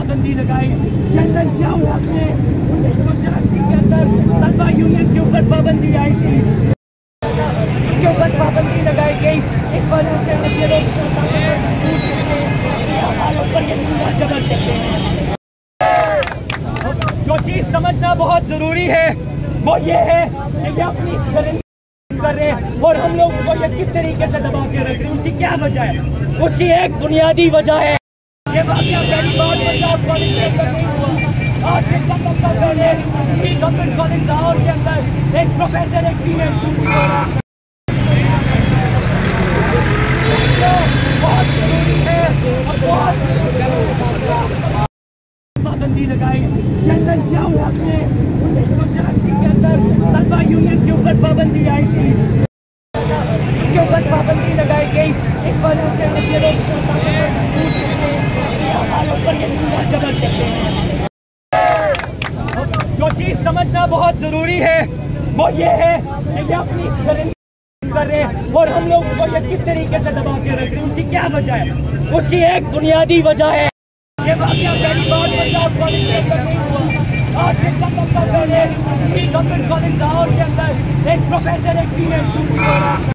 पाबंदी लगाई। जनरल जियाउल हक ने 1984 के अंदर तलबा यूनियन के ऊपर पाबंदी आई थी, उसके ऊपर पाबंदी लगाई गई। इस वजह से ये लोग जबर करते हैं। जो चीज समझना बहुत जरूरी है वो ये है कि ये अपनी कर रहे हैं और हम लोग को ये किस तरीके से दबा के रख रहे हैं। उसकी क्या वजह है? उसकी एक बुनियादी वजह है, ये वाकया पहली बार पंजाब कॉलेज के अंदर नहीं हुआ। आज से चंद अर्सा पहले गवर्नमेंट कॉलेज लाहौर के अंदर एक प्रोफेसर एक फीमेल स्टूडेंट हो रहा है। बहुत जरूरी है और बहुत पाबंदी लगाई। जनरल जियाउल हक ने 1984 के अंदर तलबा यूनियन के ऊपर पाबंदी आई थी, उसके ऊपर पाबंदी लगाई गई। इस वजह से ये लोग जबर करते हैं। जो चीज समझना बहुत जरूरी है वो ये है कि ये अपनी कर रहे हैं और हम लोग को ये किस तरीके से दबा के रख रहे हैं। उसकी क्या वजह है? उसकी एक बुनियादी वजह है, ये वाकया पहली बार पंजाब कॉलेज के अंदर नहीं हुआ। आज से चंद अर्सा पहले गवर्नमेंट कॉलेज लाहौर के अंदर एक प्रोफेसर एक फीमेल स्टूडेंट हो रहा है।